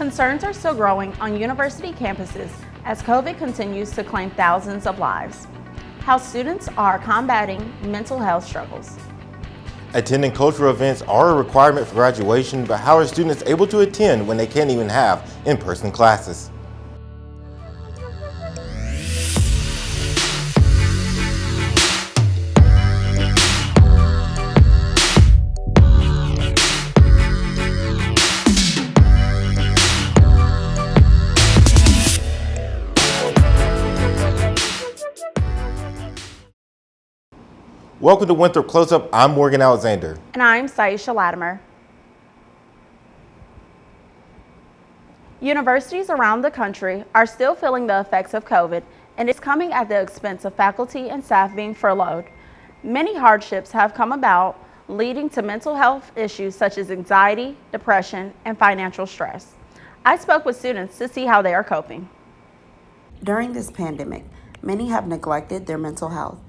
Concerns are still growing on university campuses as COVID continues to claim thousands of lives. How students are combating mental health struggles. Attending cultural events are a requirement for graduation, but how are students able to attend when they can't even have in-person classes? Welcome to Winthrop Close Up. I'm Morgan Alexander. And I'm Saisha Latimer. Universities around the country are still feeling the effects of COVID, and it's coming at the expense of faculty and staff being furloughed. Many hardships have come about, leading to mental health issues such as anxiety, depression, and financial stress. I spoke with students to see how they are coping. During this pandemic, many have neglected their mental health.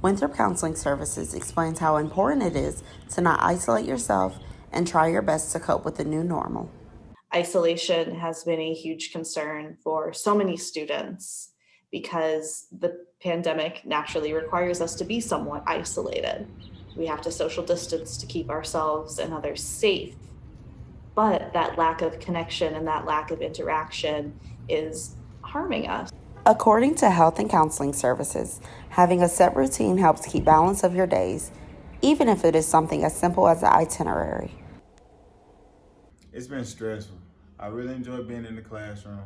Winthrop Counseling Services explains how important it is to not isolate yourself and try your best to cope with the new normal. Isolation has been a huge concern for so many students because the pandemic naturally requires us to be somewhat isolated. We have to social distance to keep ourselves and others safe. But that lack of connection and that lack of interaction is harming us. According to Health and Counseling Services, having a set routine helps keep balance of your days, even if it is something as simple as an itinerary. It's been stressful. I really enjoy being in the classroom.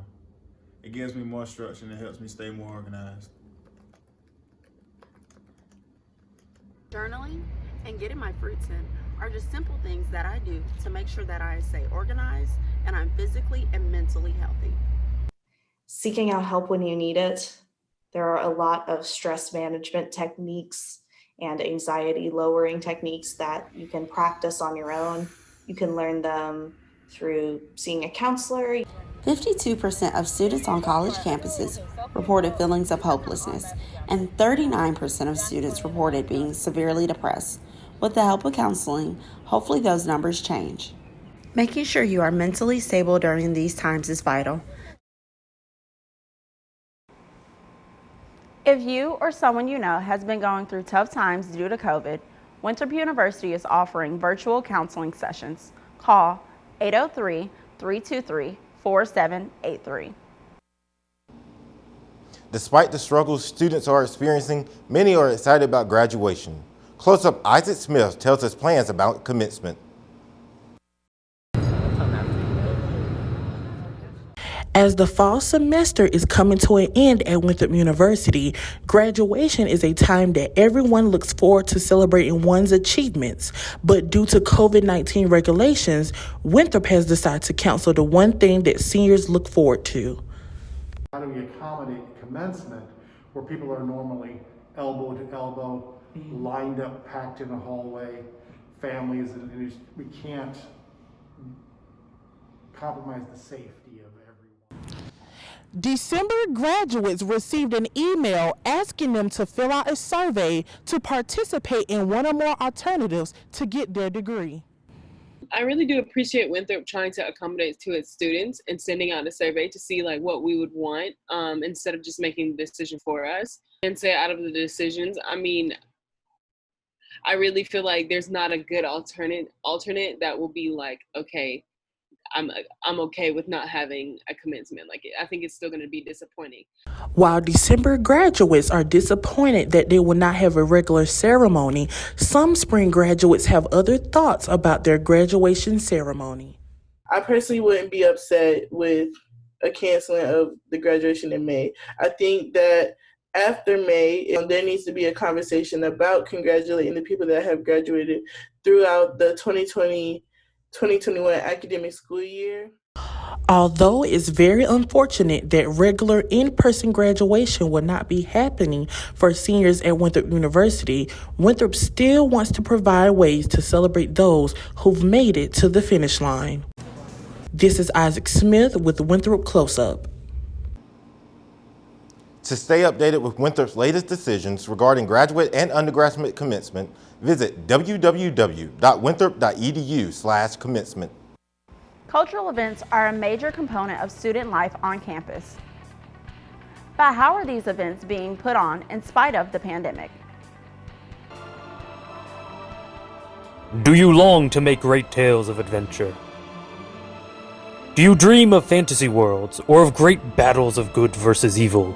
It gives me more structure and it helps me stay more organized. Journaling and getting my fruits in are just simple things that I do to make sure that I stay organized and I'm physically and mentally healthy. Seeking out help when you need it. There are a lot of stress management techniques and anxiety lowering techniques that you can practice on your own. You can learn them through seeing a counselor. 52% of students on college campuses reported feelings of hopelessness, and 39% of students reported being severely depressed. With the help of counseling, hopefully those numbers change. Making sure you are mentally stable during these times is vital. If you or someone you know has been going through tough times due to COVID, Winthrop University is offering virtual counseling sessions. Call 803-323-4783. Despite the struggles students are experiencing, many are excited about graduation. Close Up Isaac Smith tells us plans about commencement. As the fall semester is coming to an end at Winthrop University, graduation is a time that everyone looks forward to celebrating one's achievements. But due to COVID-19 regulations, Winthrop has decided to cancel the one thing that seniors look forward to. How do we accommodate commencement where people are normally elbow to elbow, lined up, packed in a hallway, families, and we can't compromise the safety of everyone. December graduates received an email asking them to fill out a survey to participate in one or more alternatives to get their degree. I really do appreciate Winthrop trying to accommodate to its students and sending out a survey to see what we would want instead of just making the decision for us. And say out of the decisions, I really feel like there's not a good alternate that will be okay, I'm okay with not having a commencement. I think it's still going to be disappointing. While December graduates are disappointed that they will not have a regular ceremony, some spring graduates have other thoughts about their graduation ceremony. I personally wouldn't be upset with a canceling of the graduation in May. I think that after May, there needs to be a conversation about congratulating the people that have graduated throughout the 2020-2021 academic school year. Although it's very unfortunate that regular in-person graduation will not be happening for seniors at Winthrop University, Winthrop still wants to provide ways to celebrate those who've made it to the finish line. This is Isaac Smith with Winthrop Close Up. To stay updated with Winthrop's latest decisions regarding graduate and undergraduate commencement, visit www.winthrop.edu/commencement. Cultural events are a major component of student life on campus. But how are these events being put on in spite of the pandemic? Do you long to make great tales of adventure? Do you dream of fantasy worlds or of great battles of good versus evil?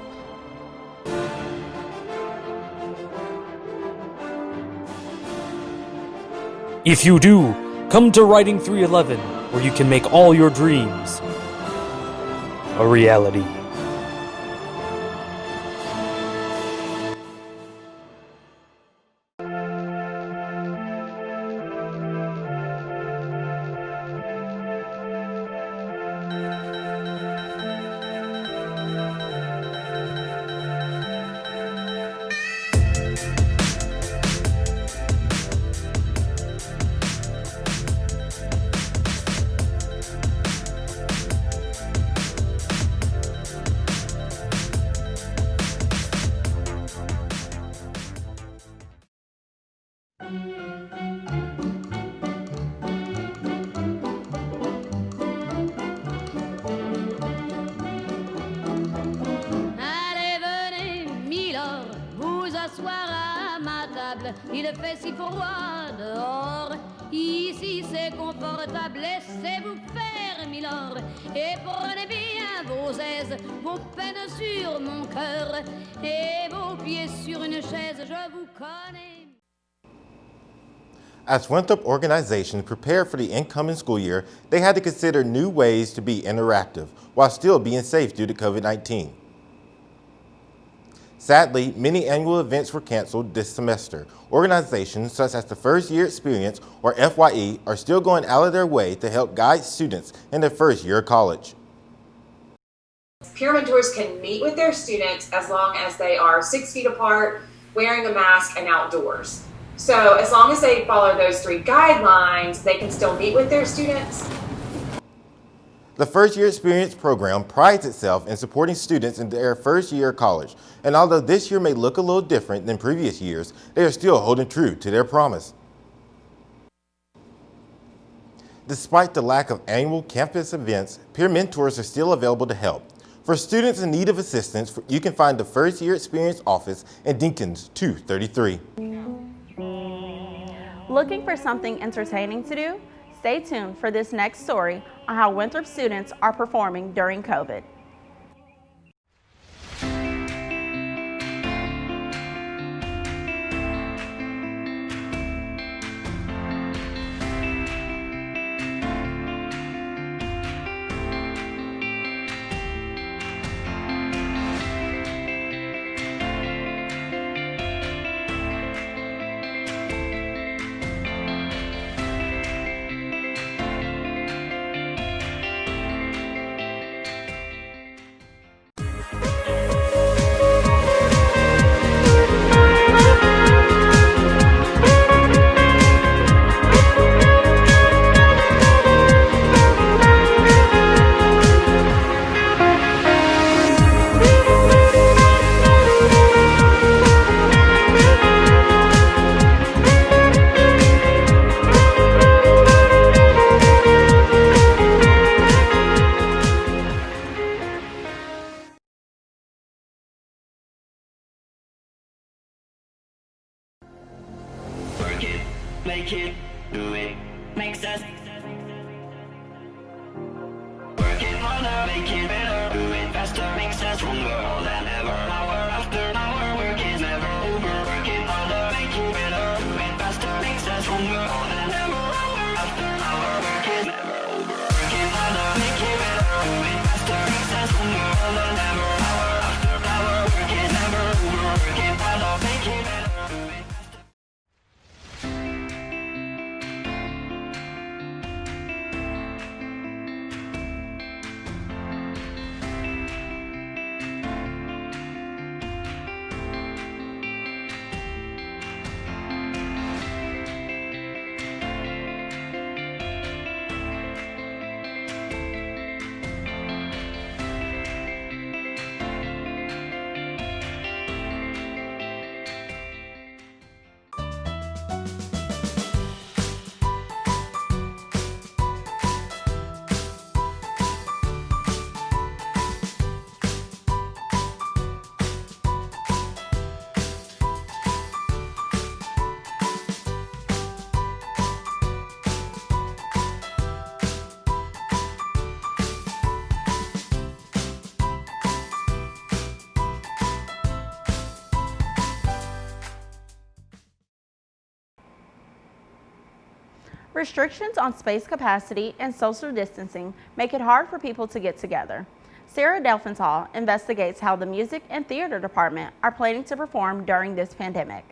If you do, come to Writing 311, where you can make all your dreams a reality. Il fait si froid dehors, ici c'est confortable, laissez-vous faire, milord, et prenez bien vos aises, vos peines sur mon cœur, et vos pieds sur une chaise, je vous connais. As Winthrop organizations prepared for the incoming school year, they had to consider new ways to be interactive while still being safe due to COVID-19. Sadly, many annual events were canceled this semester. Organizations such as the First Year Experience, or FYE, are still going out of their way to help guide students in their first year of college. Peer mentors can meet with their students as long as they are 6 feet apart, wearing a mask, and outdoors. So as long as they follow those 3 guidelines, they can still meet with their students. The First Year Experience program prides itself in supporting students in their first year of college, and although this year may look a little different than previous years, they are still holding true to their promise. Despite the lack of annual campus events, peer mentors are still available to help. For students in need of assistance, you can find the First Year Experience office in Dinkins 233. Looking for something entertaining to do? Stay tuned for this next story on how Winthrop students are performing during COVID. Make it, do it, makes us work it harder, make it better, do it faster, makes us stronger than ever. Hour after hour, work is never over. Work it harder, make it better, do it faster, makes us stronger than ever. Hour after hour, work is never over. Work it harder, make it better, do it faster, makes us stronger than ever. Hour after hour, work is never over. Work it harder, make it better, do it faster. Restrictions on space capacity and social distancing make it hard for people to get together. Sarah Delfenthal investigates how the music and theater department are planning to perform during this pandemic.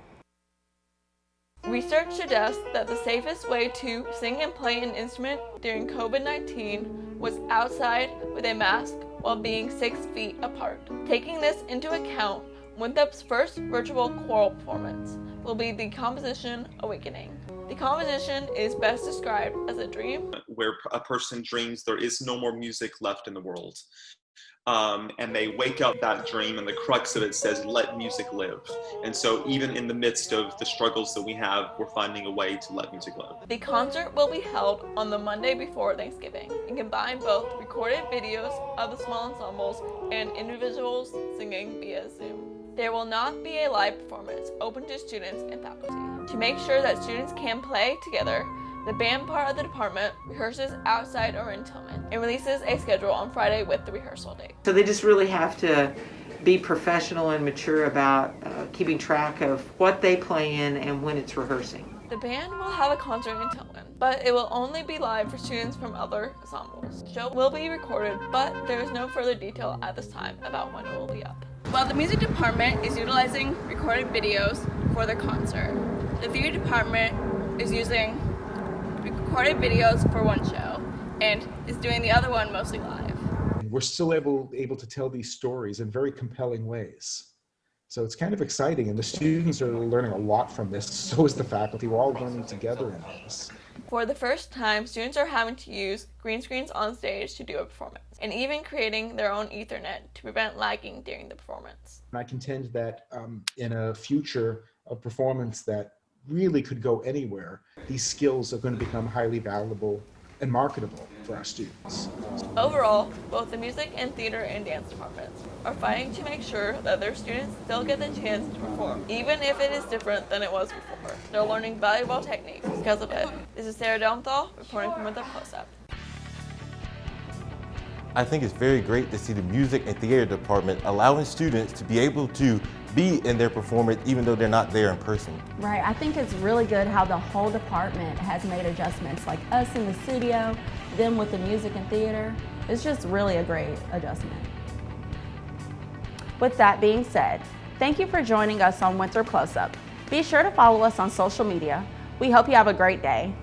Research suggests that the safest way to sing and play an instrument during COVID-19 was outside with a mask while being 6 feet apart. Taking this into account, Winthrop's first virtual choral performance will be the composition Awakening. The composition is best described as a dream where a person dreams there is no more music left in the world. And they wake up that dream, and the crux of it says, let music live. And so even in the midst of the struggles that we have, we're finding a way to let music live. The concert will be held on the Monday before Thanksgiving and combine both recorded videos of the small ensembles and individuals singing via Zoom. There will not be a live performance open to students and faculty. To make sure that students can play together, the band part of the department rehearses outside or in Tillman and releases a schedule on Friday with the rehearsal date. So they just really have to be professional and mature about keeping track of what they play in and when it's rehearsing. The band will have a concert in Tillman, but it will only be live for students from other ensembles. The show will be recorded, but there is no further detail at this time about when it will be up. While the music department is utilizing recorded videos for their concert, the theater department is using recorded videos for one show and is doing the other one mostly live. We're still able to tell these stories in very compelling ways. So it's kind of exciting, and the students are learning a lot from this. So is the faculty. We're all learning together in this. For the first time, students are having to use green screens on stage to do a performance, and even creating their own Ethernet to prevent lagging during the performance. And I contend that in a future of performance that really could go anywhere, these skills are going to become highly valuable and marketable for our students. Overall, both the music and theater and dance departments are fighting to make sure that their students still get the chance to perform, even if it is different than it was before. They're learning valuable techniques because of it. This is Sarah Delfenthal reporting from Winthrop Close Up. I think it's very great to see the music and theater department allowing students to be able to be in their performance even though they're not there in person. Right, I think it's really good how the whole department has made adjustments, like us in the studio, them with the music and theater. It's just really a great adjustment. With that being said, thank you for joining us on Winthrop Close Up. Be sure to follow us on social media. We hope you have a great day.